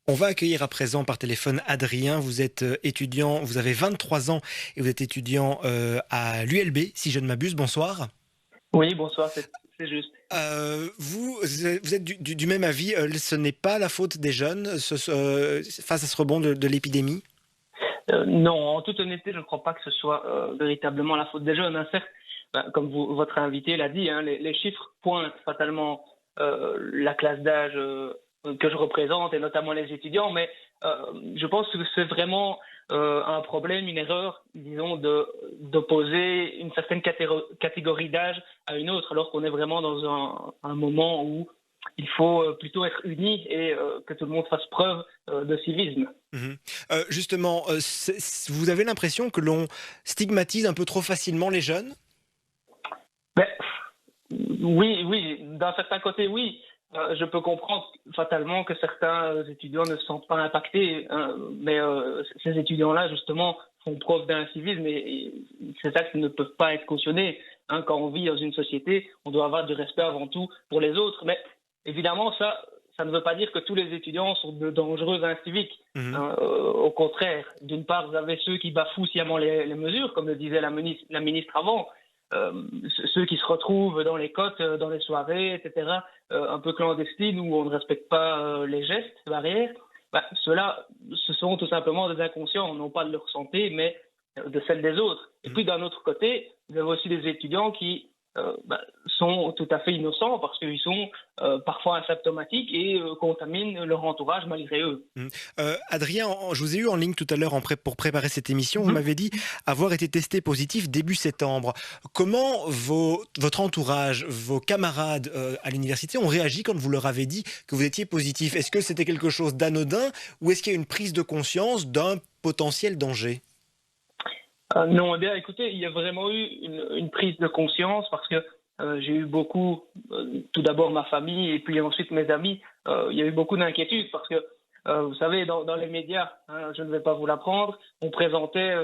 On va accueillir à présent par téléphone Adrien. Vous êtes étudiant, vous avez 23 ans et vous êtes étudiant à l'ULB, si je ne m'abuse. Bonsoir. Oui, bonsoir, c'est juste. Vous êtes du même avis. Ce n'est pas la faute des jeunes face à ce rebond de l'épidémie. Non, en toute honnêteté, je ne crois pas que ce soit véritablement la faute des jeunes, hein. Certes, comme votre invité l'a dit, hein, les chiffres pointent fatalement la classe d'âge que je représente, et notamment les étudiants, mais je pense que c'est vraiment un problème, une erreur, disons, d'opposer une certaine catégorie d'âge à une autre, alors qu'on est vraiment dans un moment où il faut plutôt être unis et que tout le monde fasse preuve de civisme. Mhm. Justement, vous avez l'impression que l'on stigmatise un peu trop facilement les jeunes? Mais, oui, oui, d'un certain côté, oui. Je peux comprendre fatalement que certains étudiants ne se sentent pas impactés, hein, mais ces étudiants-là, justement, font preuve d'incivisme et ces actes ne peuvent pas être cautionnés. Hein. Quand on vit dans une société, on doit avoir du respect avant tout pour les autres. Mais évidemment, ça ne veut pas dire que tous les étudiants sont de dangereux inciviques. Mhm. Hein. Au contraire, d'une part, vous avez ceux qui bafouent sciemment les mesures, comme le disait la ministre avant. Euh, Ceux qui se retrouvent dans les côtes, dans les soirées, etc., un peu clandestines où on ne respecte pas les gestes barrières, ceux-là, ce sont tout simplement des inconscients, non pas de leur santé, mais de celle des autres. Et Mhm. puis d'un autre côté, vous avez aussi des étudiants qui sont tout à fait innocents parce qu'ils sont parfois asymptomatiques et contaminent leur entourage malgré eux. Mhm. Adrien, je vous ai eu en ligne tout à l'heure pour préparer cette émission. Vous Mhm. m'avez dit avoir été testé positif début septembre. Comment votre entourage, vos camarades à l'université ont réagi quand vous leur avez dit que vous étiez positif? Est-ce que c'était quelque chose d'anodin ou est-ce qu'il y a une prise de conscience d'un potentiel danger? Non, eh bien, écoutez, il y a vraiment eu une prise de conscience parce que j'ai eu beaucoup, tout d'abord ma famille et puis ensuite mes amis, il y a eu beaucoup d'inquiétudes parce que, vous savez, dans les médias, hein, je ne vais pas vous l'apprendre, on présentait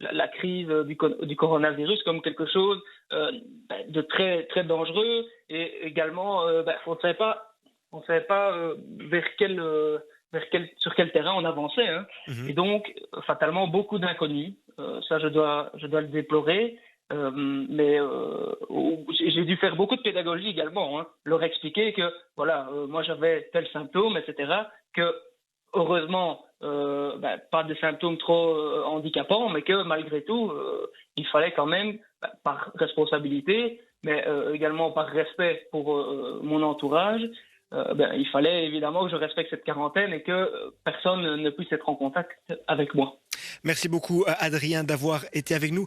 la crise du coronavirus comme quelque chose de très, très dangereux et également, on ne savait pas sur quel terrain on avançait. Hein. Et Mhm. donc, fatalement, beaucoup d'inconnus. Ça, je dois le déplorer. Mais j'ai dû faire beaucoup de pédagogie également, hein, leur expliquer que voilà, moi j'avais tel symptôme, etc. Que heureusement, pas de symptômes trop handicapants, mais que malgré tout, il fallait quand même, par responsabilité, mais également par respect pour mon entourage, il fallait évidemment que je respecte cette quarantaine et que personne ne puisse être en contact avec moi. Merci beaucoup, Adrien, d'avoir été avec nous.